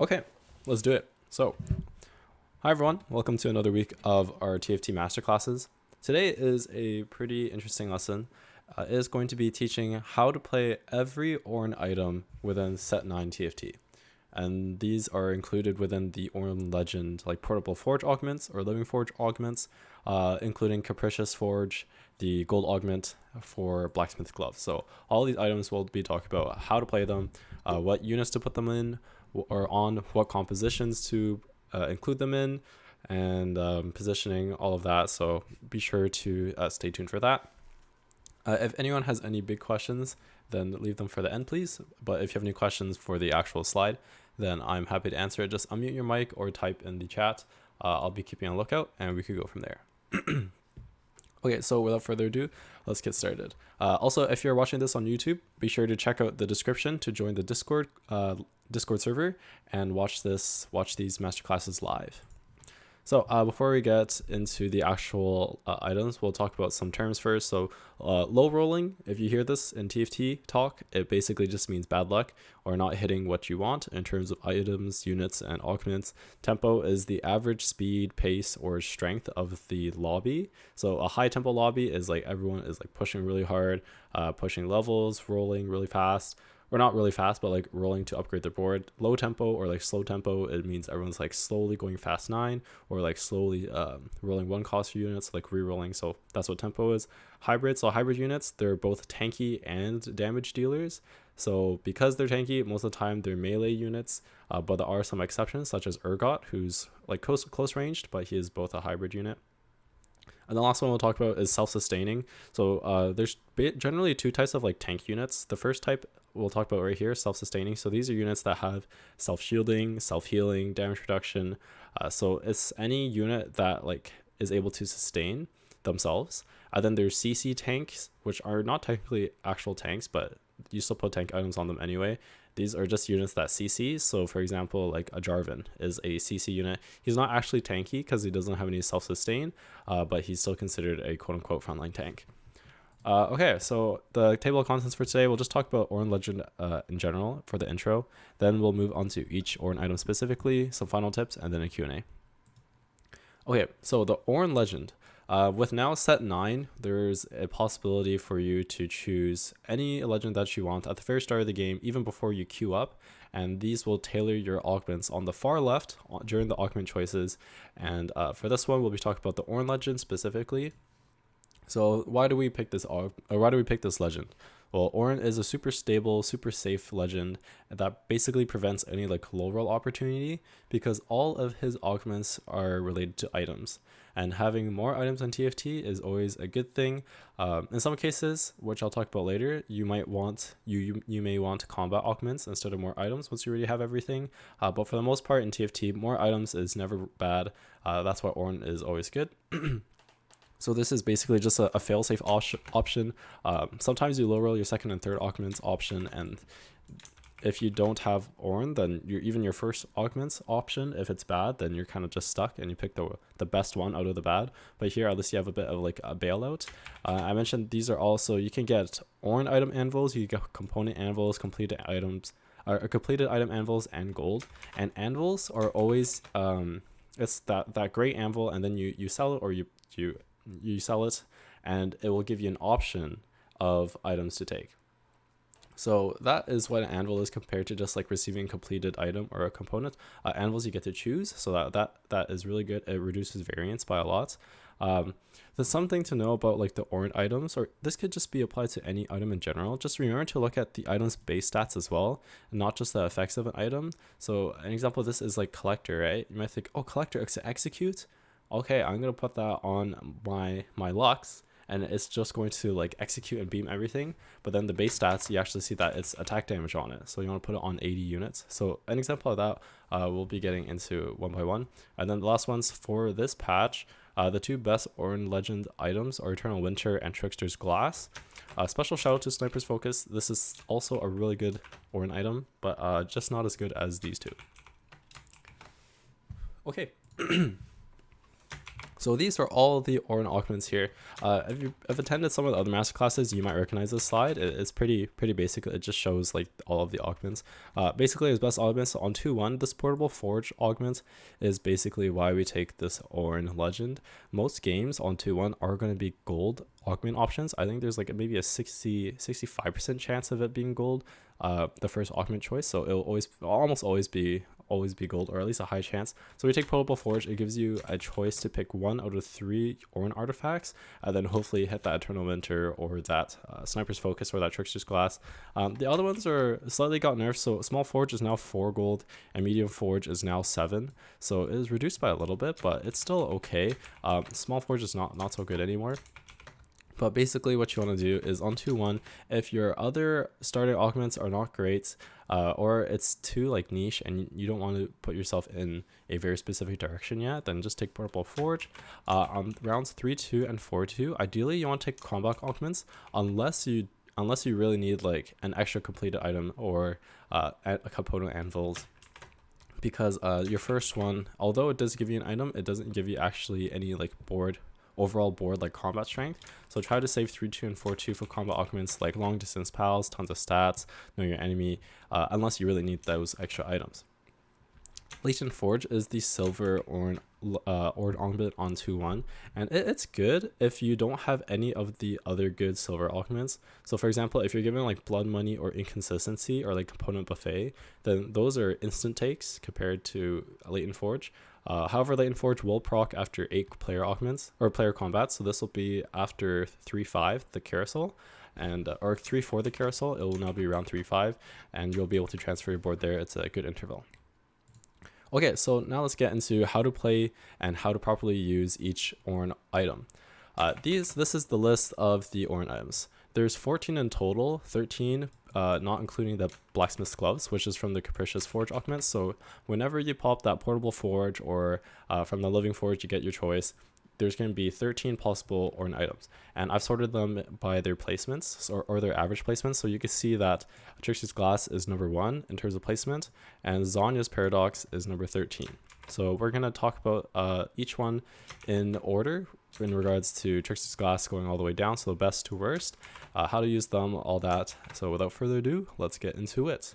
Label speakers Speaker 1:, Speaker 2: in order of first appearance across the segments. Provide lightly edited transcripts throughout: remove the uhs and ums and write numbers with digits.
Speaker 1: Okay, let's do it. So, hi everyone, welcome to another week of our TFT Masterclasses. Today is a pretty interesting lesson. It is going to be teaching how to play every Ornn item within set 9 TFT. And these are included within the Ornn Legend, like Portable Forge augments or Living Forge augments, including Capricious Forge, the gold augment for Blacksmith Gloves. So all these items will be talking about how to play them, what units to put them in, or on what compositions to include them in, and positioning, all of that. So be sure to stay tuned for that. If anyone has any big questions, then leave them for the end, please. But if you have any questions for the actual slide, then I'm happy to answer it. Just unmute your mic or type in the chat. I'll be keeping a lookout, and we could go from there. Okay, so without further ado, let's get started. Also, if you're watching this on YouTube, be sure to check out the description to join the Discord server and watch these masterclasses live. So before we get into the actual items, we'll talk about some terms first. So low rolling, if you hear this in TFT talk, it basically just means bad luck or not hitting what you want in terms of items, units, and augments. Tempo is the average speed, pace, or strength of the lobby. So a high tempo lobby is like everyone is like pushing really hard, pushing levels, rolling really fast. Or not really fast, but like rolling to upgrade their board. Low tempo or like slow tempo, it means everyone's like slowly going fast 9 or like slowly rolling one cost for units, like re-rolling. So that's what tempo is. Hybrid, so hybrid units, they're both tanky and damage dealers. So because they're tanky, most of the time they're melee units, but there are some exceptions, such as Urgot, who's like close ranged, but he is both a hybrid unit. And the last one we'll talk about is self-sustaining. So there's generally two types of like tank units. The first type we'll talk about right here, self-sustaining. So these are units that have self-shielding, self-healing, damage reduction. So it's any unit that like is able to sustain themselves. And then there's CC tanks, which are not technically actual tanks, but you still put tank items on them anyway. These are just units that CC. So for example, like a Jarvan is a CC unit. He's not actually tanky because he doesn't have any self-sustain, but he's still considered a quote-unquote frontline tank. Okay, so the table of contents for today, we'll just talk about Ornn Legend in general for the intro. Then we'll move on to each Ornn item specifically, some final tips, and then a Q&A. Okay, so the Ornn Legend. With now set 9, there's a possibility for you to choose any legend that you want at the very start of the game, even before you queue up, and these will tailor your augments on the far left during the augment choices. And for this one, we'll be talking about the Ornn Legend specifically. So why do we pick this legend? Well, Ornn is a super stable, super safe legend that basically prevents any like low roll opportunity because all of his augments are related to items. And having more items on TFT is always a good thing. In some cases, which I'll talk about later, you may want combat augments instead of more items once you already have everything. But for the most part in TFT, more items is never bad. That's why Ornn is always good. So this is basically just a fail-safe option. Sometimes you low roll your second and third augments option, and if you don't have Ornn, then even your first augments option, if it's bad, then you're kind of just stuck and you pick the best one out of the bad. But here at least you have a bit of like a bailout. I mentioned these are also, you can get Ornn item anvils, you get component anvils, completed items, completed item anvils, and gold. And anvils are always it's that great anvil, and then you sell it, or you sell it, and it will give you an option of items to take. So that is what an anvil is compared to just like receiving a completed item or a component. Anvils you get to choose, so that is really good. It reduces variance by a lot. There's something to know about like the Ornn items, or this could just be applied to any item in general. Just remember to look at the item's base stats as well, and not just the effects of an item. So an example of this is like collector, right? You might think, oh, collector execute. Okay, I'm gonna put that on my Lux, and it's just going to like execute and beam everything. But then the base stats, you actually see that it's attack damage on it. So you want to put it on 80 units. So an example of that, we'll be getting into one by one. And then the last ones for this patch, the two best Ornn Legend items are Eternal Winter and Trickster's Glass. Special shout out to Sniper's Focus. This is also a really good Ornn item, but just not as good as these two. Okay. So these are all the Ornn augments here. If you've attended some of the other masterclasses, you might recognize this slide. It's pretty basic. It just shows like all of the augments. Basically, as best augments on 2-1, this portable forge augment is basically why we take this Ornn legend. Most games on 2-1 are going to be gold augment options. I think there's like maybe a 65% chance of it being gold, the first augment choice. So it'll almost always be gold, or at least a high chance. So we take Portable Forge. It gives you a choice to pick 1 out of 3 Ornn artifacts, and then hopefully hit that Eternal Winter or that Sniper's Focus or that Trickster's Glass. The other ones are slightly got nerfed. So Small Forge is now 4 gold and Medium Forge is now 7. So it is reduced by a little bit, but it's still okay. Small Forge is not so good anymore. But basically what you want to do is on 2-1, if your other starter augments are not great, or it's too like niche and you don't want to put yourself in a very specific direction yet, then just take Portable Forge. On rounds 3-2 and 4-2, ideally you want to take combat augments unless you really need like an extra completed item or a component anvils. Because your first one, although it does give you an item, it doesn't give you actually any like overall board like combat strength. So try to save 3-2 and 4-2 for combat augments like long distance pals, tons of stats, know your enemy, unless you really need those extra items. Latent Forge is the silver Ornn augment on 2-1, and it's good if you don't have any of the other good silver augments. So for example, if you're given like Blood Money or Inconsistency or like Component Buffet, then those are instant takes compared to Latent Forge. However, Latent Forge will proc after 8 player augments or player combats, so this will be after 3-5 the carousel, and or 3-4 the carousel. It will now be around 3-5, and you'll be able to transfer your board there. It's a good interval. Okay, so now let's get into how to play and how to properly use each Ornn item. This is the list of the Ornn items. There's 14 in total, 13 not including the Blacksmith Gloves, which is from the Capricious Forge augment. So whenever you pop that Portable Forge or from the Living Forge, you get your choice. There's going to be 13 possible Ornn items, and I've sorted them by their placements or their average placements. So you can see that Trickster's Glass is number 1 in terms of placement, and Zanya's Paradox is number 13. So we're going to talk about each one in order in regards to Trickster's Glass going all the way down, so the best to worst, how to use them, all that. So without further ado, let's get into it.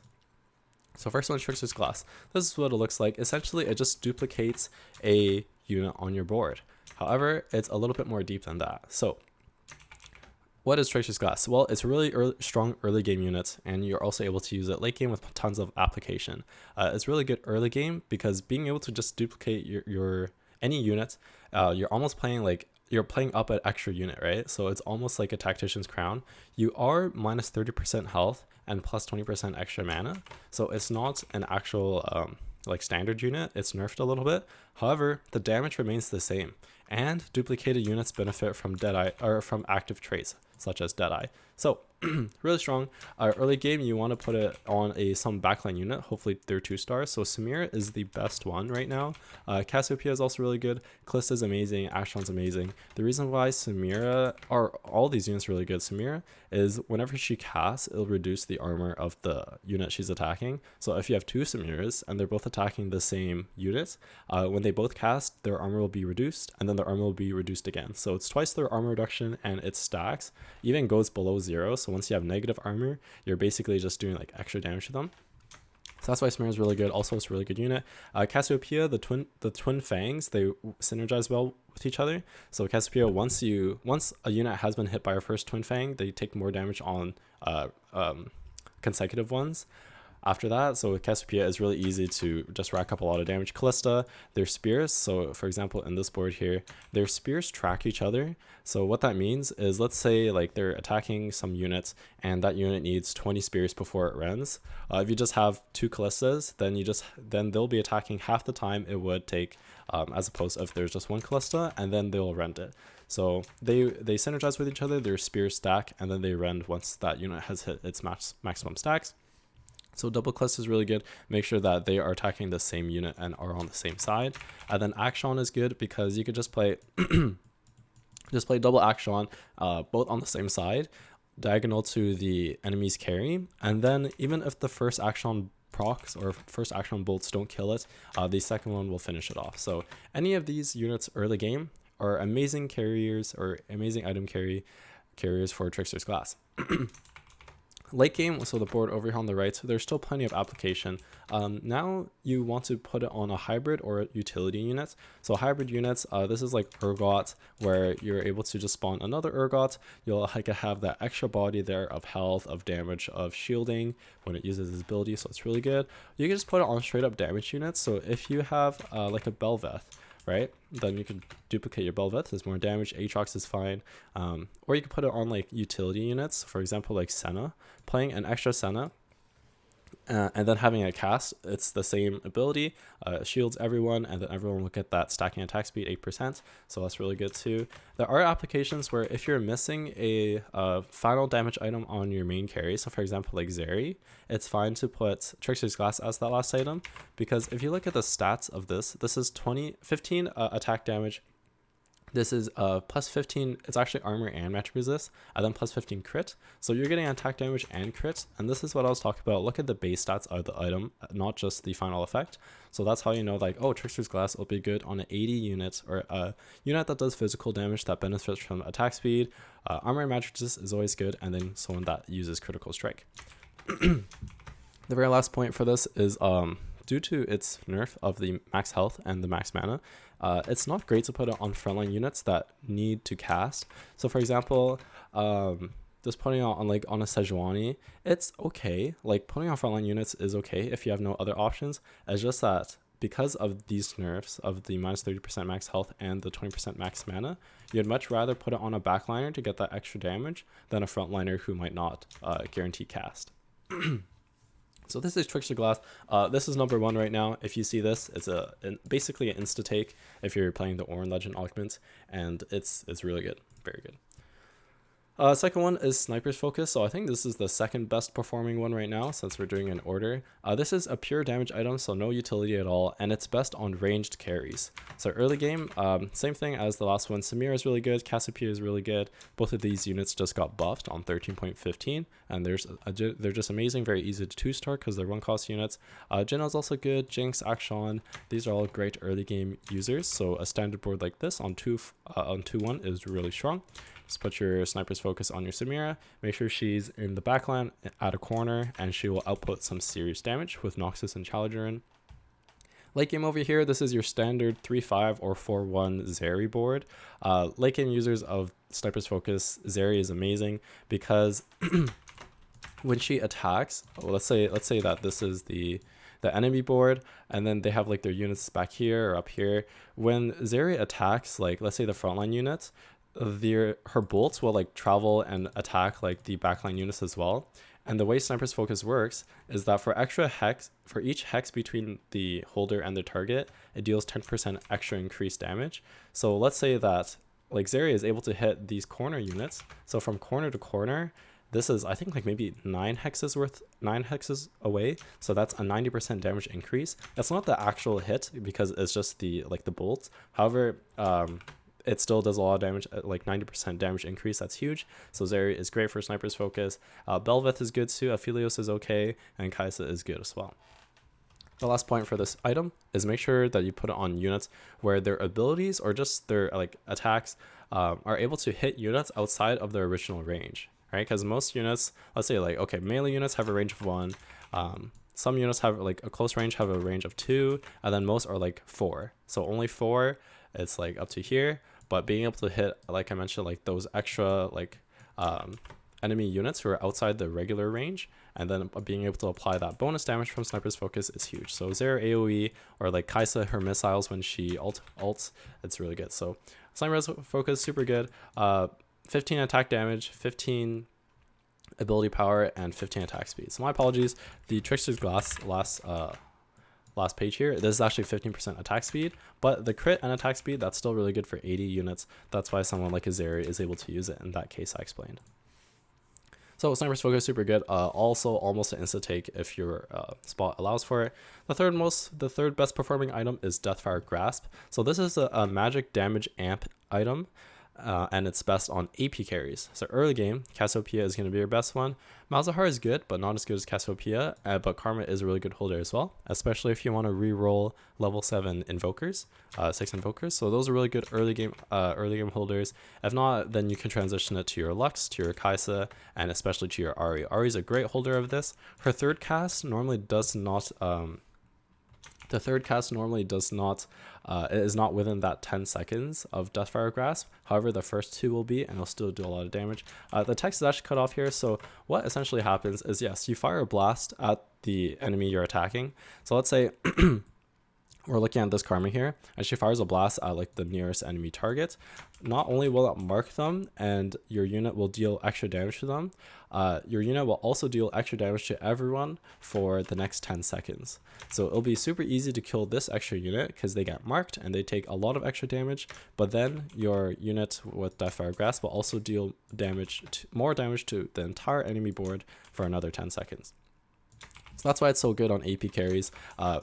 Speaker 1: So first one, Trickster's Glass. This is what it looks like. Essentially, it just duplicates a unit on your board. However, it's a little bit more deep than that. So what is Trickster's Glass? Well, it's a really strong early game unit, and you're also able to use it late game with tons of application. It's really good early game because being able to just duplicate your any unit, you're almost playing like you're playing up an extra unit, right? So it's almost like a Tactician's Crown. You are minus 30% health and plus 20% extra mana, so it's not an actual like standard unit. It's nerfed a little bit. However, the damage remains the same, and duplicated units benefit from Deadeye or from active traits such as Deadeye. So really strong. Early game, you want to put it on some backline unit. Hopefully they're 2 stars. So Samira is the best one right now. Cassiopeia is also really good. Calista is amazing. Ashtron's amazing. The reason why Samira, or all these units are really good, Samira, is whenever she casts, it'll reduce the armor of the unit she's attacking. So if you have 2 Samiras and they're both attacking the same unit, when they both cast, their armor will be reduced, and then their armor will be reduced again. So it's twice their armor reduction, and it stacks, even goes below 0. So once you have negative armor, you're basically just doing like extra damage to them. So that's why Samira is really good. Also, it's a really good unit. Cassiopeia, the twin fangs, they synergize well with each other. So Cassiopeia, once a unit has been hit by our first twin fang, they take more damage on consecutive ones after that. So with Cassiopeia, it's really easy to just rack up a lot of damage. Calista, their spears, so for example in this board here, their spears track each other. So what that means is, let's say like they're attacking some units and that unit needs 20 spears before it rends. If you just have 2 Callistas, then they'll be attacking half the time it would take, as opposed to if there's just 1 Callista, and then they'll rend it. So they synergize with each other, their spears stack, and then they rend once that unit has hit its maximum stacks. So double Callista is really good. Make sure that they are attacking the same unit and are on the same side. And then Ashtron is good because you could just play double Ashtron, both on the same side, diagonal to the enemy's carry. And then even if the first Ashtron procs or first Ashtron bolts don't kill it, the second one will finish it off. So any of these units early game are amazing carriers or amazing item carriers for Trickster's Glass. Late game, so the board over here on the right, there's still plenty of application. Now you want to put it on a hybrid or utility unit. So hybrid units, this is like Urgot, where you're able to just spawn another Urgot. You'll have that extra body there of health, of damage, of shielding when it uses its ability, so it's really good. You can just put it on straight up damage units. So if you have like a Belveth, right, then you can duplicate your Belveth. There's more damage. Aatrox is fine. Or you can put it on like utility units, for example, like Senna. Playing an extra Senna and then having a cast, it's the same ability, shields everyone, and then everyone will get that stacking attack speed 8%, so that's really good too. There are applications where if you're missing a final damage item on your main carry, so for example like Zeri, it's fine to put Trickster's Glass as that last item, because if you look at the stats of this is 15 attack damage. This is plus 15, it's actually armor and magic resist, and then plus 15 crit. So you're getting attack damage and crit, and this is what I was talking about. Look at the base stats of the item, not just the final effect. So that's how you know, like, oh, Trickster's Glass will be good on an 80 unit, or a unit that does physical damage that benefits from attack speed. Armor and magic resist is always good, and then someone that uses critical strike. The very last point for this is due to its nerf of the max health and the max mana, it's not great to put it on frontline units that need to cast. So for example, just putting it on like on a Szechuan, it's okay. Like putting on frontline units is okay if you have no other options. It's just that because of these nerfs of the minus 30% max health and the 20% max mana, you'd much rather put it on a backliner to get that extra damage than a frontliner who might not guarantee cast. So this is Trickster Glass. This is number 1 right now. If you see this, it's basically an insta take if you're playing the Ornn Legend augment, and it's really good, very good. Second one is Sniper's Focus. So I think this is the second best performing one right now since we're doing an order. This is a pure damage item, so no utility at all, and it's best on ranged carries. So early game, same thing as the last one. Samira is really good, Cassiopeia is really good. Both of these units just got buffed on 13.15, and they're just amazing, very easy to 2-star because they're 1-cost units. Jinna is also good, Jinx, Akshan, these are all great early game users. So a standard board like this on 2-1 is really strong. Just put your Sniper's Focus on your Samira, make sure she's in the backline at a corner, and she will output some serious damage with Noxus and Challenger in. Late game over here, this is your standard 3-5 or 4-1 Zeri board. Late game users of Sniper's Focus, Zeri is amazing because when she attacks, let's say that this is the enemy board, and then they have like their units back here or up here. When Zeri attacks, like let's say the frontline units, her bolts will like travel and attack like the backline units as well. And the way Sniper's Focus works is that for each hex between the holder and the target, it deals 10% extra increased damage. So let's say that like Zeri is able to hit these corner units. So from corner to corner, this is I think like maybe 9 hexes away. So that's a 90% damage increase. That's not the actual hit because it's just the bolts. However, it still does a lot of damage, like 90% damage increase. That's huge. So Zeri is great for Sniper's Focus. Belveth is good too. Aphelios is okay, and Kaisa is good as well. The last point for this item is make sure that you put it on units where their abilities or just their like attacks are able to hit units outside of their original range, right? Because most units, let's say like, okay, melee units have a range of 1. Some units have like a close range, have a range of 2, and then most are like 4. So only 4, it's like up to here. But being able to hit, like I mentioned, like those extra like enemy units who are outside the regular range, and then being able to apply that bonus damage from Sniper's Focus is huge. So Zeri AoE or like Kaisa, her missiles when she ults, it's really good. So Sniper's Focus, super good. 15 attack damage, 15 ability power, and 15 attack speed. So my apologies, the Trickster's Glass last page here, this is actually 15% attack speed, but the crit and attack speed, that's still really good for 80 units. That's why someone like a Zeri is able to use it in that case I explained. So Sniper's Focus, super good. Also almost an insta take if your spot allows for it. The third best performing item is Deathfire Grasp. So this is a magic damage amp item. and it's best on AP carries. So early game, Cassiopeia is going to be your best one. Malzahar is good, but not as good as Cassiopeia, but Karma is a really good holder as well, especially if you want to re-roll level 7 invokers, 6 invokers. So those are really good early game holders. If not, then you can transition it to your Lux, to your Kaisa, and especially to your Ari. Ari's a great holder of this. Her third cast normally does not... The third cast normally does not, is not within that 10 seconds of Deathfire Grasp. However, the first 2 will be, and it'll still do a lot of damage. The text is actually cut off here, so what essentially happens is, yes, you fire a blast at the enemy you're attacking. So let's say we're looking at this Karma here, and she fires a blast at like the nearest enemy target. Not only will it mark them and your unit will deal extra damage to them, your unit will also deal extra damage to everyone for the next 10 seconds. So it'll be super easy to kill this extra unit because they get marked and they take a lot of extra damage, but then your unit with Deathfire Grasp will also deal more damage to the entire enemy board for another 10 seconds. So that's why it's so good on AP carries.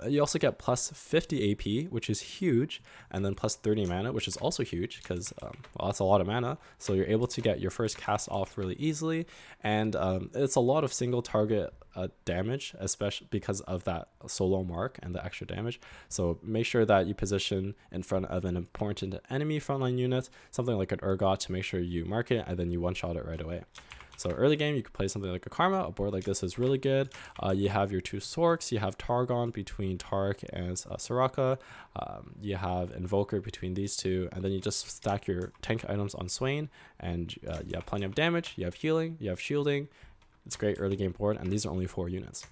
Speaker 1: You also get plus 50 AP, which is huge, and then plus 30 mana, which is also huge because, well, that's a lot of mana. So you're able to get your first cast off really easily, and it's a lot of single target damage, especially because of that solo mark and the extra damage. So make sure that you position in front of an important enemy frontline unit, something like an Urgot, to make sure you mark it and then you one-shot it right away. So early game, you could play something like a Karma. A board like this is really good. You have your 2 Sorks. You have Targon between Tark and Soraka. You have Invoker between these 2. And then you just stack your tank items on Swain. And you have plenty of damage. You have healing. You have shielding. It's a great early game board. And these are only 4 units.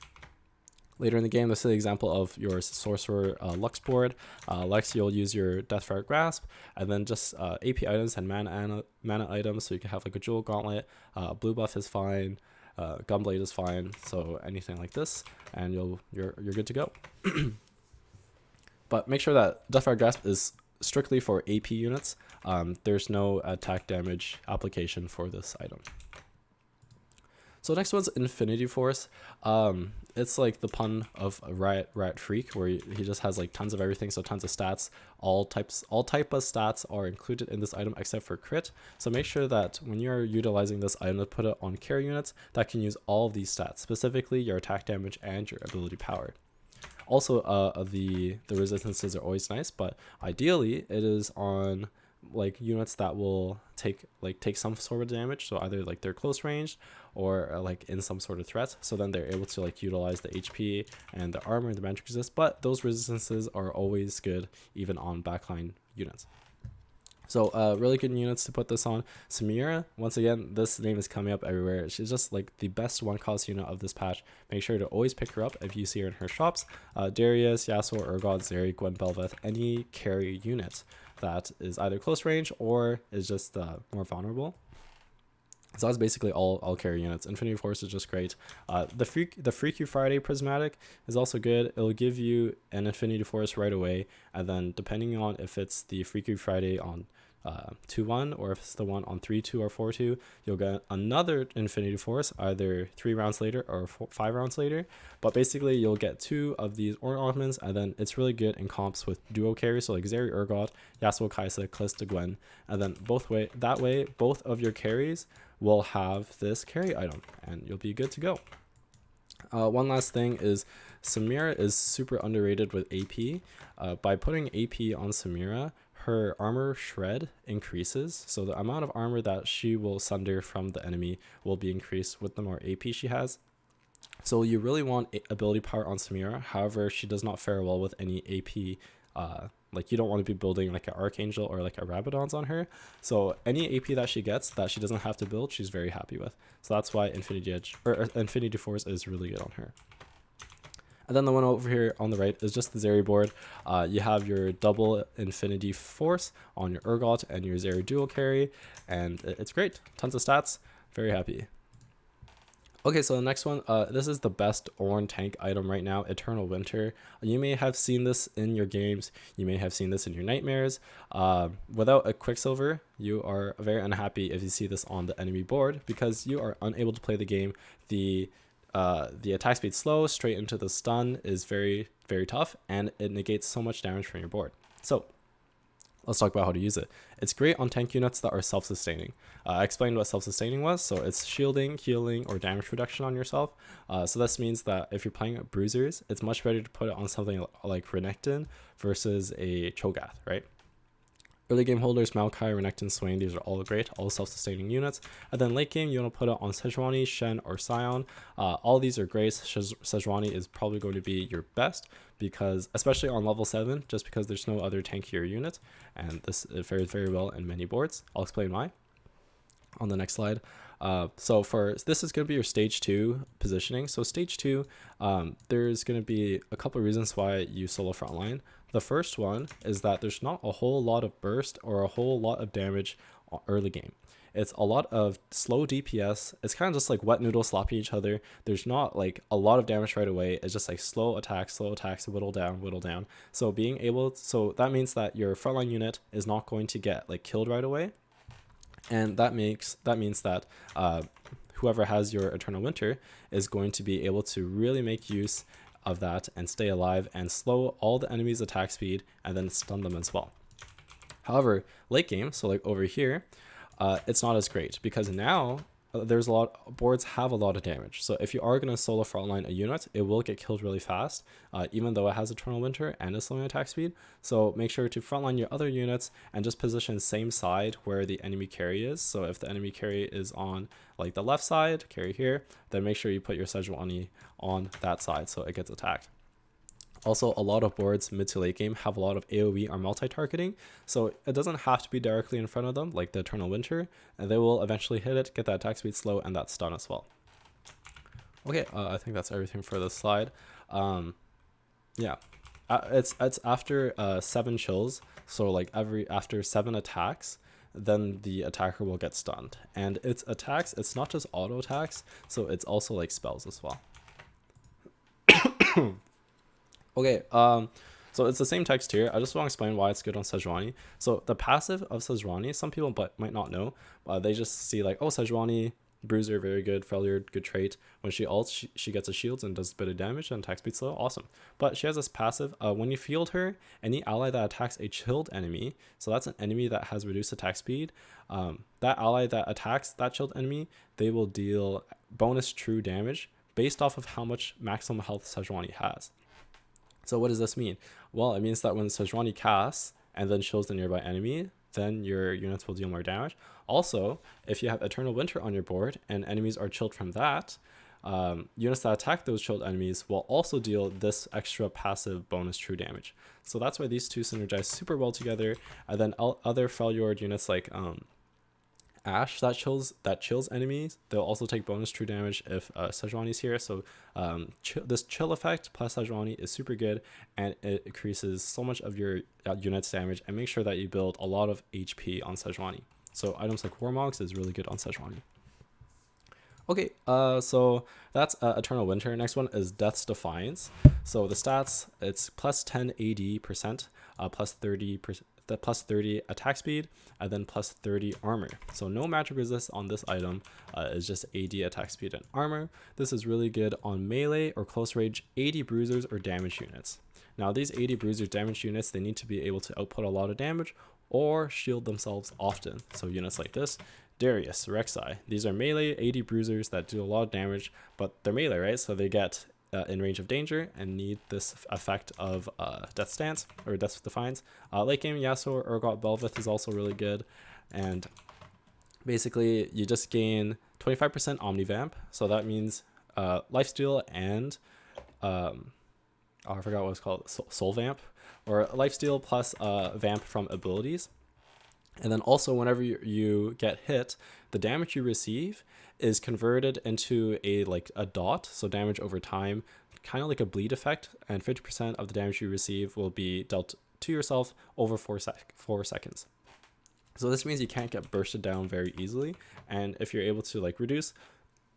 Speaker 1: Later in the game, this is the example of your Sorcerer Lux board. Lux, you'll use your Deathfire Grasp, and then just AP items and mana items, so you can have like a Jewel Gauntlet, Blue Buff is fine, Gunblade is fine, so anything like this, and you're good to go. But make sure that Deathfire Grasp is strictly for AP units. There's no attack damage application for this item. So next one's Infinity Force. It's like the pun of a Riot Freak, where he just has like tons of everything, so tons of stats. All type of stats are included in this item except for crit. So make sure that when you're utilizing this item to put it on carry units that can use all of these stats, specifically your attack damage and your ability power. Also, the resistances are always nice, but ideally it is on like units that will take some sort of damage, so either like they're close range or like in some sort of threat, so then they're able to like utilize the HP and the armor and the magic resist. But those resistances are always good even on backline units. So really good units to put this on. Samira, once again, this name is coming up everywhere. She's just like the best 1-cost unit of this patch. Make sure to always pick her up if you see her in her shops. Darius, Yasuo, Urgot, Zeri, Gwen, Bel'Veth, any carry unit that is either close range or is just more vulnerable. So that's basically all carry units. Infinity Force is just great. The Freaky Friday Prismatic is also good. It'll give you an Infinity Force right away, and then depending on if it's the Freaky Friday on 2-1 or if it's the one on 3-2 or 4-2, you'll get another Infinity Force either 3 rounds later or 5 rounds later. But basically you'll get 2 of these Ornn augments, and then it's really good in comps with duo carries, so like Zeri Urgot, Yasuo Kaisa, Kalista Gwen, and then both of your carries will have this carry item and you'll be good to go. One last thing is Samira is super underrated with AP. By putting AP on Samira, her armor shred increases, so the amount of armor that she will sunder from the enemy will be increased with the more AP she has. So you really want ability power on Samira. However, she does not fare well with any AP. Like you don't want to be building like an Archangel or like a Rabadons on her. So any AP that she gets that she doesn't have to build, she's very happy with. So that's why Infinity Force is really good on her. And then the one over here on the right is just the Zeri board. You have your double Infinity Force on your Urgot and your Zeri dual carry, and it's great. Tons of stats. Very happy. Okay, so the next one, this is the best Ornn tank item right now, Eternal Winter. You may have seen this in your games. You may have seen this in your nightmares. Without a Quicksilver, you are very unhappy if you see this on the enemy board because you are unable to play the game. The attack speed slow, straight into the stun is very, very tough, and it negates so much damage from your board. So Let's talk about how to use it. It's great on tank units that are self-sustaining. I explained what self-sustaining was, so it's shielding, healing, or damage reduction on yourself. So this means that if you're playing bruisers, it's much better to put it on something like Renekton versus a Cho'Gath, right? Early game holders, Maokai, Renekton, Swain, these are all great, all self-sustaining units. And then late game, you want to put it on Szechuan, Shen, or Scion. All these are great. Szechuan is probably going to be your best, because especially on level 7, just because there's no other tankier unit, and this fares very well in many boards. I'll explain why on the next slide. So this is going to be your stage 2 positioning. So stage 2, there's going to be a couple of reasons why you solo frontline. The first one is that there's not a whole lot of burst or a whole lot of damage early game. It's a lot of slow DPS. It's kind of just like wet noodle slapping each other. There's not like a lot of damage right away. It's just like slow attacks, whittle down, whittle down. So so that means that your frontline unit is not going to get like killed right away. And that means that whoever has your Eternal Winter is going to be able to really make use of that and stay alive and slow all the enemy's attack speed and then stun them as well. However, late game, so like over here, it's not as great, because now boards have a lot of damage. So if you are going to solo frontline a unit, it will get killed really fast, even though it has Eternal Winter and is slowing attack speed. So make sure to frontline your other units and just position same side where the enemy carry is. So if the enemy carry is on like the left side, carry here, then make sure you put your Szechuan on that side so it gets attacked. Also, a lot of boards mid to late game have a lot of AoE or multi-targeting, so it doesn't have to be directly in front of them like the Eternal Winter, and they will eventually hit it, get that attack speed slow, and that stun as well. Okay, I think that's everything for this slide. Yeah, it's after 7 chills, so like after 7 attacks, then the attacker will get stunned. And its attacks, it's not just auto attacks, so it's also like spells as well. Okay, so it's the same text here. I just want to explain why it's good on Szechuan. So the passive of Szechuan, some people might not know. They just see like, oh, Szechuan, bruiser, very good, failure, good trait. When she ults, she gets a shield and does a bit of damage and attack speed slow, awesome. But she has this passive, when you field her, any ally that attacks a chilled enemy, so that's an enemy that has reduced attack speed, that ally that attacks that chilled enemy, they will deal bonus true damage based off of how much maximum health Szechuan has. So what does this mean? Well, it means that when Szechuan casts and then chills the nearby enemy, then your units will deal more damage. Also, if you have Eternal Winter on your board and enemies are chilled from that, units that attack those chilled enemies will also deal this extra passive bonus true damage. So that's why these two synergize super well together. And then other Freljord units like Ashe that chills enemies, they'll also take bonus true damage if Szechuan is here. So this chill effect plus Szechuan is super good, and it increases so much of your unit's damage, and make sure that you build a lot of HP on Szechuan. So items like Warmogs is really good on Szechuan. Okay, so that's Eternal Winter. Next one is Death's Defiance. So the stats, it's plus 10 AD percent, plus 30 attack speed, and then plus 30 armor. So no magic resist on this item, is just AD attack speed and armor. This is really good on melee or close range 80 bruisers or damage units. Now these 80 bruisers damage units, they need to be able to output a lot of damage or shield themselves often. So units like this, Darius, Rek'Sai, these are melee 80 bruisers that do a lot of damage, but they're melee, right? So they get in range of danger and need this effect of Death Stance or Death Defiance. Late game, Yasuo or Urgot Bel'Veth is also really good, and basically you just gain 25% Omnivamp, so that means lifesteal and I forgot what it's called, Soul Vamp, or lifesteal plus Vamp from abilities. And then also whenever you get hit, the damage you receive is converted into a dot, so damage over time, kind of like a bleed effect, and 50% of the damage you receive will be dealt to yourself over 4 seconds. So this means you can't get bursted down very easily, and if you're able to reduce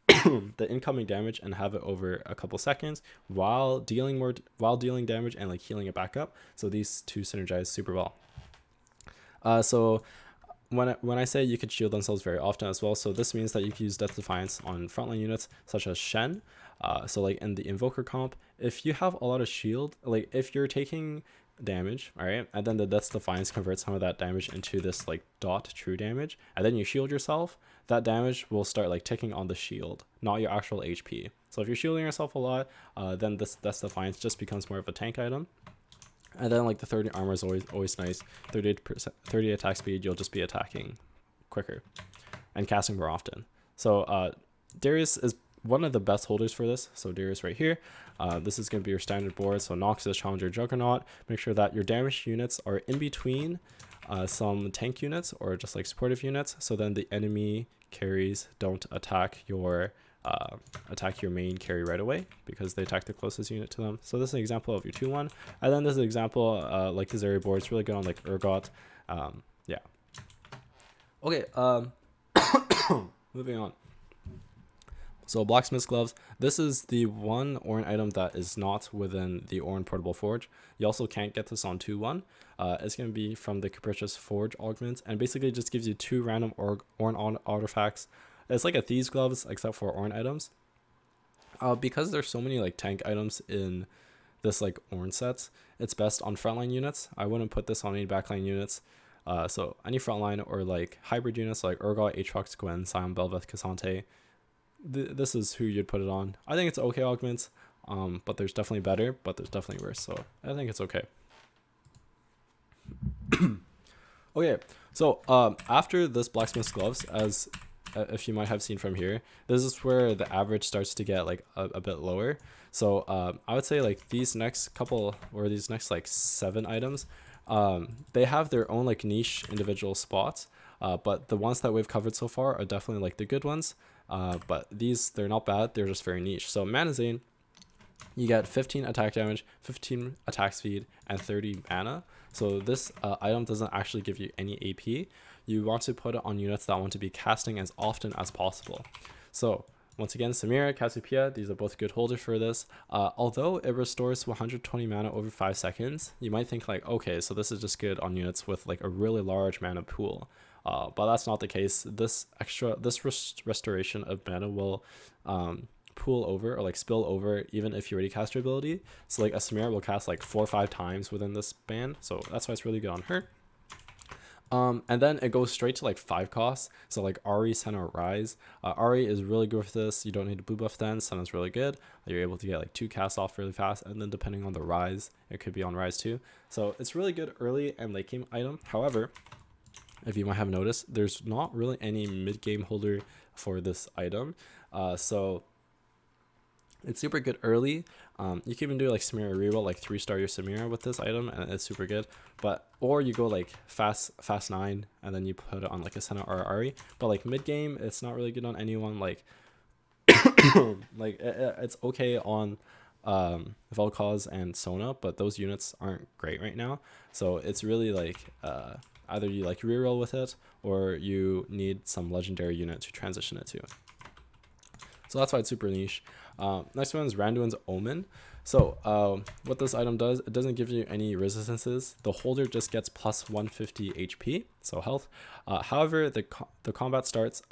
Speaker 1: the incoming damage and have it over a couple seconds while dealing damage and healing it back up, so these two synergize super well. So when I say you could shield themselves very often as well, so this means that you can use Death Defiance on frontline units such as Shen. So in the Invoker comp, if you have a lot of shield, like if you're taking damage, all right, and then the Defiance converts some of that damage into this like dot true damage, and then you shield yourself, that damage will start like ticking on the shield, not your actual HP. So if you're shielding yourself a lot, then this Defiance just becomes more of a tank item. And then like the 30 armor is always nice. 30 attack speed, you'll just be attacking quicker and casting more often. So Darius is one of the best holders for this. So Darius right here, this is going to be your standard board. So Noxus, Challenger, Juggernaut. Make sure that your damage units are in between some tank units or just like supportive units. So then the enemy carries don't attack your main carry right away because they attack the closest unit to them. So this is an example of your 2-1. And then this is an example like his area board. It's really good on like Urgot. Yeah. Okay. Moving on. So Blacksmith Gloves, this is the one Ornn item that is not within the Ornn Portable Forge. You also can't get this on 2-1. It's going to be from the Capricious Forge augment, and basically just gives you 2 random Ornn artifacts. It's like a Thieves Gloves, except for Ornn items. Because there's so many like tank items in this like Ornn sets, it's best on frontline units. I wouldn't put this on any backline units. So any frontline or like hybrid units like Urgot, Aatrox, Gwen, Sion, Bel'Veth, Cassante, this is who you'd put it on. I think it's okay augments, but there's definitely better, but there's definitely worse. So I think it's okay. Okay, so after this Blacksmith Gloves, as if you might have seen from here, this is where the average starts to get like a bit lower. So I would say like these next couple, or these next like 7 items, they have their own like niche individual spots, but the ones that we've covered so far are definitely like the good ones. But these, they're not bad, they're just very niche. So Mana Zane, you get 15 attack damage, 15 attack speed, and 30 mana. So this item doesn't actually give you any AP. You want to put it on units that want to be casting as often as possible. So once again, Samira, Cassiopeia, these are both good holders for this. Although it restores 120 mana over 5 seconds, you might think like, okay, so this is just good on units with like a really large mana pool. But that's not the case. This restoration of mana will pool over or like spill over even if you already cast your ability. So like a Samira will cast like 4 or 5 times within this band, so that's why it's really good on her. And then it goes straight to like 5 costs. So like Ahri, Senna, Rise. Ahri is really good with this. You don't need to blue buff then. Senna's really good. You're able to get like 2 casts off really fast. And then depending on the Rise, it could be on Rise too. So it's really good early and late game item. However, if you might have noticed, there's not really any mid-game holder for this item. So it's super good early. You can even do like Samira reroll, like 3-star your Samira with this item, and it's super good. But or you go like fast 9, and then you put it on like a Senna or Ahri. But like mid game, it's not really good on anyone. Like like it's okay on Vel'Koz and Sona, but those units aren't great right now. So it's really like either you like reroll with it, or you need some legendary unit to transition it to. So that's why it's super niche. Next one is Randuin's Omen. So what this item does, it doesn't give you any resistances. The holder just gets plus 150 HP, so health. However, the combat starts,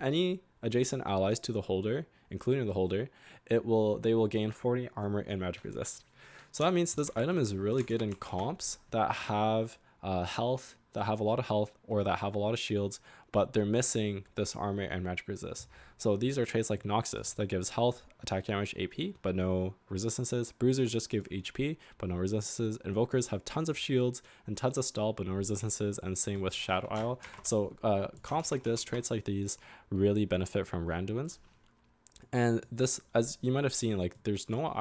Speaker 1: any adjacent allies to the holder, including the holder, they will gain 40 armor and magic resist. So that means this item is really good in comps that have health, that have a lot of health, or that have a lot of shields, but they're missing this armor and magic resist. So these are traits like Noxus that gives health, attack damage, AP, but no resistances. Bruisers just give HP, but no resistances. Invokers have tons of shields and tons of stall, but no resistances, and same with Shadow Isle. So comps like this, traits like these, really benefit from Randuins. And this, as you might have seen, like there's not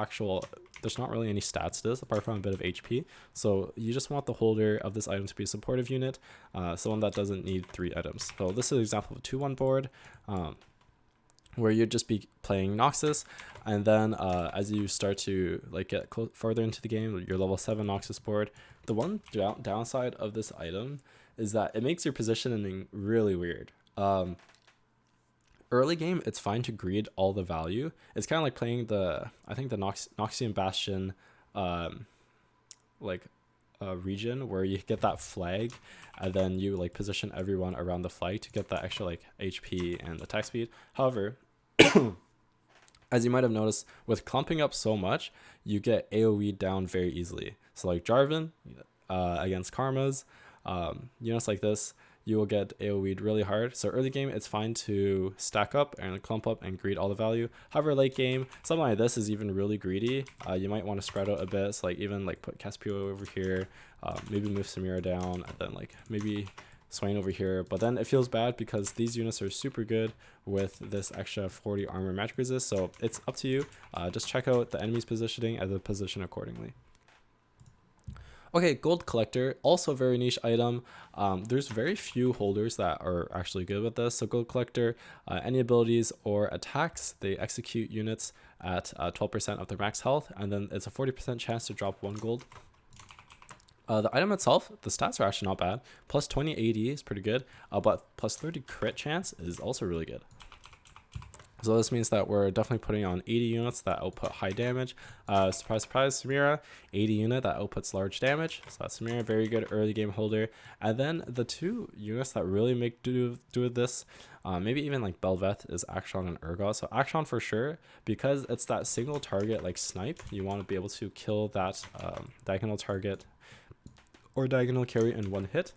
Speaker 1: really any stats to this apart from a bit of HP. So you just want the holder of this item to be a supportive unit, someone that doesn't need 3 items. So this is an example of a 2-1 board, where you'd just be playing Noxus, and then as you start to like get further into the game, your level 7 Noxus board. The one downside of this item is that it makes your positioning really weird. Early game, it's fine to greed all the value. It's kind of like playing the Noxian Bastion region, where you get that flag and then you like position everyone around the flag to get that extra like HP and attack speed. However, As you might have noticed, with clumping up so much, you get AoE down very easily. So like Jarvan against Karmas, units like this, you will get AoE'd really hard. So early game, it's fine to stack up and clump up and greed all the value. However, late game, something like this is even really greedy. You might want to spread out a bit. So like even like put Caspio over here, maybe move Samira down, and then like maybe Swain over here. But then it feels bad because these units are super good with this extra 40 armor magic resist. So it's up to you. Just check out the enemy's positioning and then position accordingly. Okay, Gold Collector, also a very niche item. There's very few holders that are actually good with this. So Gold Collector, any abilities or attacks, they execute units at 12% of their max health, and then it's a 40% chance to drop 1 gold. The item itself, the stats are actually not bad. Plus 20 AD is pretty good, but plus 30 crit chance is also really good. So this means that we're definitely putting on 80 units that output high damage. Surprise, surprise, Samira, 80 unit that outputs large damage. So that's Samira, very good early game holder. And then the 2 units that really make do with this, maybe even like Belveth, is Akshan and Urgot. So Akshan for sure, because it's that single target like snipe, you want to be able to kill that diagonal target or diagonal carry in 1 hit.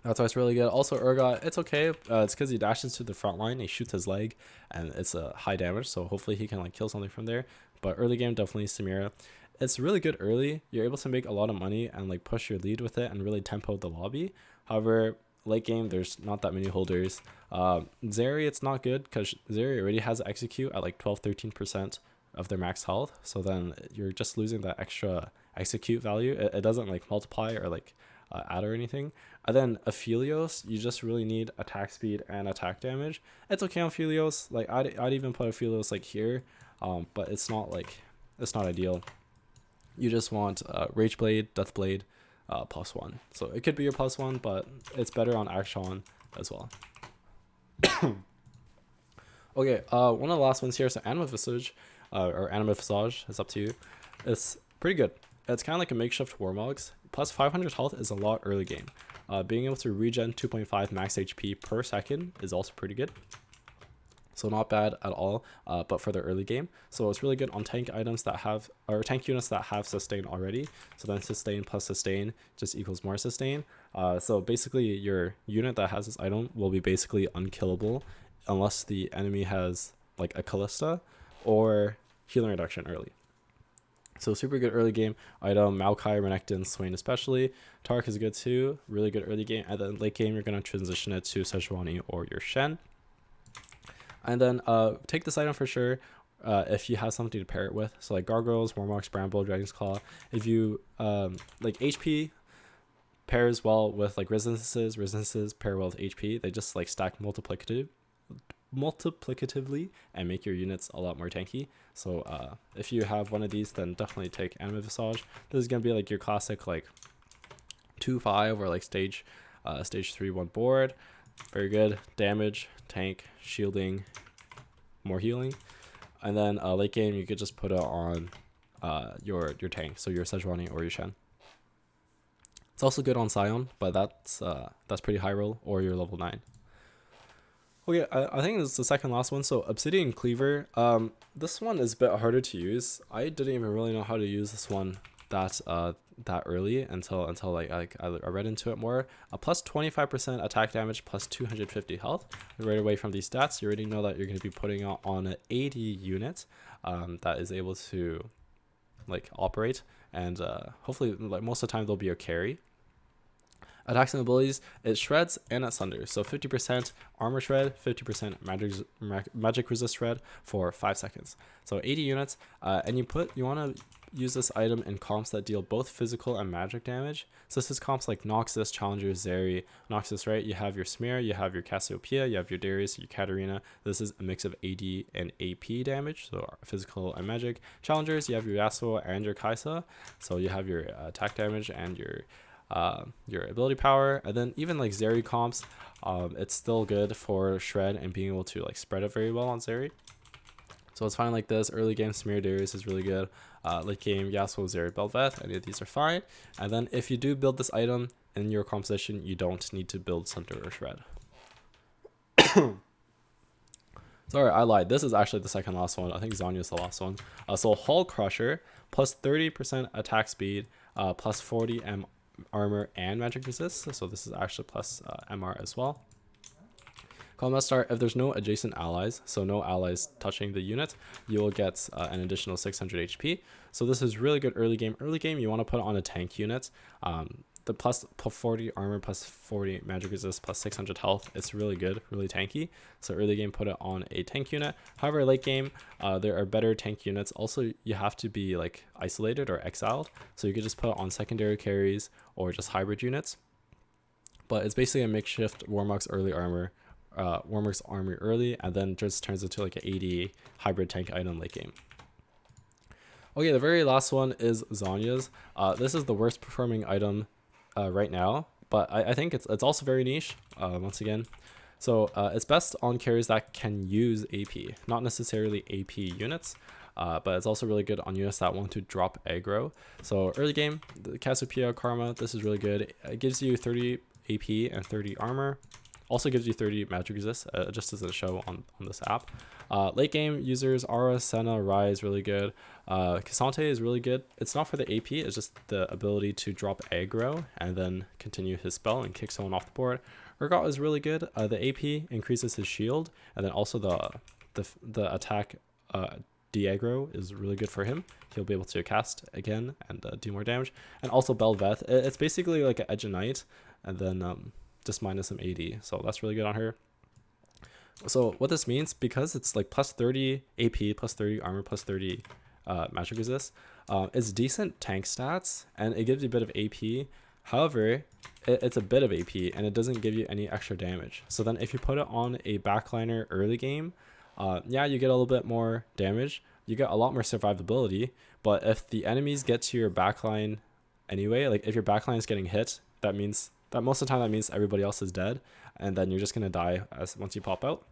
Speaker 1: That's why it's really good. Also, Urgot, it's okay. It's because he dashes to the front line, he shoots his leg, and it's a high damage. So hopefully he can like kill something from there. But early game, definitely Samira. It's really good early. You're able to make a lot of money and like push your lead with it and really tempo the lobby. However, late game, there's not that many holders. Zeri, it's not good because Zeri already has execute at like 12-13% of their max health. So then you're just losing that extra execute value. It doesn't like multiply or like add or anything. And then Aphelios, you just really need attack speed and attack damage. It's okay on Aphelios. Like I'd even put Aphelios like here, but it's not ideal. You just want Rage Blade, Death Blade, +1. So it could be your +1, but it's better on Akshan as well. Okay, one of the last ones here is Anima Visage, or Anima Visage. It's up to you. It's pretty good. It's kind of like a makeshift Warmogs. Plus 500 health is a lot early game. Being able to regen 2.5 max HP per second is also pretty good. So not bad at all, but for the early game. So it's really good on tank items that have, or tank units that have sustain already. So then sustain plus sustain just equals more sustain. So basically your unit that has this item will be basically unkillable unless the enemy has like a Callista or healing reduction early. So super good early game item. Maokai, Renekton, Swain especially. Tark is good too. Really good early game. And then late game, you're going to transition it to Szechuan or your Shen. And then take this item for sure if you have something to pair it with. So like Gargoyles, Warmogs, Bramble, Dragon's Claw. If you like HP pairs well with like resistances pair well with HP. They just like stack multiplicatively and make your units a lot more tanky. So if you have one of these, then definitely take Anima Visage. This is gonna be like your classic like 2-5 or like stage 3-1 board. Very good damage, tank, shielding, more healing. And then late game you could just put it on your tank, so your Szechuan or your Shen. It's also good on Scion, but that's pretty high roll, or your level 9. Okay, I think this is the second last one. So Obsidian Cleaver. This one is a bit harder to use. I didn't even really know how to use this one that early until like I read into it more. Plus 25% attack damage, plus 250 health. Right away from these stats, you already know that you're going to be putting on an 80 unit that is able to like operate, and hopefully like most of the time they'll be a carry. Attacks and abilities, it shreds and it sunders. So 50% armor shred, 50% magic resist shred for 5 seconds. So 80 units, and you want to use this item in comps that deal both physical and magic damage. So this is comps like Noxus, Challenger, Zeri. Noxus, right? You have your Smear, you have your Cassiopeia, you have your Darius, your Katarina. This is a mix of AD and AP damage, so physical and magic. Challengers, you have your Yasuo and your Kaisa. So you have your attack damage and your ability power. And then even like Zeri comps, it's still good for shred and being able to like spread it very well on Zeri. So it's fine like this. Early game Smear Darius is really good. Late game Yasuo, Zeri, Belveth, any of these are fine. And then if you do build this item in your composition, you don't need to build Sunder or Shred. So Sorry, I lied. This is actually the second last one. I think Zanya is the last one. So Hull Crusher, plus 30% attack speed, plus 40 armor and magic resist. So this is actually plus MR as well. Combat start, if there's no adjacent allies, so no allies touching the unit, you will get an additional 600 HP. So this is really good early game. Early game, you want to put it on a tank unit. The plus 40 armor, plus 40 magic resist, plus 600 health. It's really good, really tanky. So early game, put it on a tank unit. However, late game, there are better tank units. Also, you have to be like isolated or exiled. So you could just put it on secondary carries or just hybrid units. But it's basically a makeshift Warmock's early armor, Warmock's armor early, and then just turns into like an 80 hybrid tank item late game. Okay, the very last one is Zanya's. This is the worst performing item right now, but I think it's also very niche, once again. So it's best on carries that can use AP, not necessarily AP units, but it's also really good on units that want to drop aggro. So early game, the Cassiopeia Karma, this is really good. It gives you 30 AP and 30 armor. Also gives you 30 magic resist, just as a show on this app. Late game users, Aura, Senna, Rise, really good. Cassante is really good. It's not for the AP, it's just the ability to drop aggro and then continue his spell and kick someone off the board. Urgot is really good. The AP increases his shield, and then also the attack de-aggro is really good for him. He'll be able to cast again and do more damage. And also Belveth, it's basically like an Edge of Knight, and then just minus some 80, so that's really good on her. So what this means, because it's like plus 30 AP, plus 30 armor, plus 30 magic resist, it's decent tank stats, and it gives you a bit of AP. However, it's a bit of AP, and it doesn't give you any extra damage. So then if you put it on a backliner early game, yeah, you get a little bit more damage, you get a lot more survivability, but if the enemies get to your backline anyway, like if your backline is getting hit, that means that most of the time that means everybody else is dead, and then you're just gonna die once you pop out.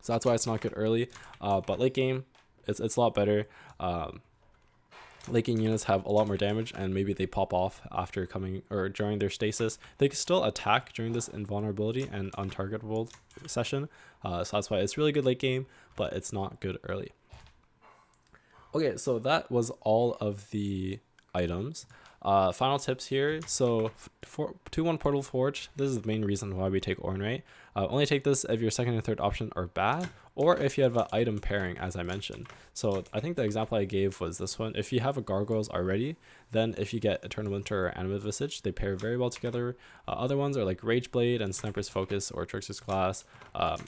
Speaker 1: So that's why it's not good early, but late game, it's a lot better. Late game units have a lot more damage, and maybe they pop off after coming or during their stasis. They can still attack during this invulnerability and untargetable session, so that's why it's really good late game, but it's not good early. Okay, so that was all of the items. Final tips here. So for 2-1 Portal Forge, this is the main reason why we take Ornn, right? Only take this if your second and third option are bad, or if you have an item pairing, as I mentioned. So I think the example I gave was this one. If you have a Gargoyles already, then if you get Eternal Winter or Animate Visage, they pair very well together. Other ones are like Rage Blade and Sniper's Focus or Trickster's Glass.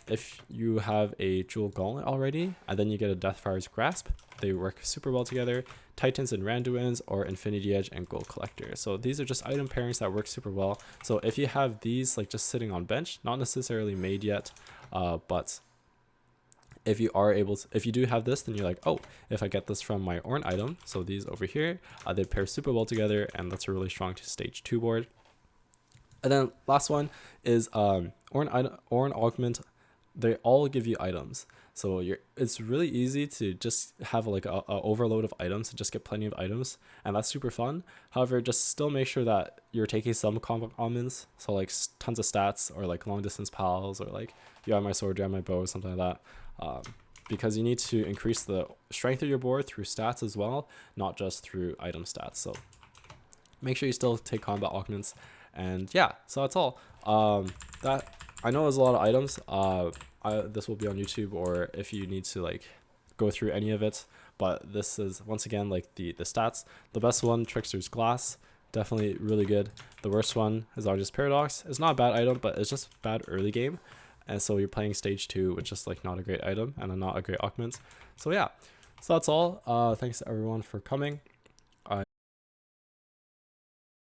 Speaker 1: If you have a Jewel Gauntlet already, and then you get a Deathfire's Grasp, they work super well together. Titans and Randuins, or Infinity Edge and Gold Collector. So these are just item pairings that work super well. So if you have these like just sitting on bench, not necessarily made yet, but if you are able to, if you do have this, then you're like, oh, if I get this from my Ornn item, so these over here, they pair super well together, and that's a really strong stage 2 board. And then last one is Ornn Augment. They all give you items. So it's really easy to just have like a overload of items and just get plenty of items, and that's super fun. However, just still make sure that you're taking some combat omens, so like tons of stats, or like long distance pals, or like you have my sword, you have my bow, or something like that, because you need to increase the strength of your board through stats as well, not just through item stats. So make sure you still take combat augments, and yeah, so that's all. That I know is a lot of items. This will be on YouTube, or if you need to like go through any of it, but this is once again like the stats. The best one, Trickster's Glass, definitely really good. The worst one is Argus Paradox. It's not a bad item, but it's just bad early game, and so you're playing stage 2, which is like not a great item and not a great augment. So yeah, so that's all. Thanks to everyone for coming.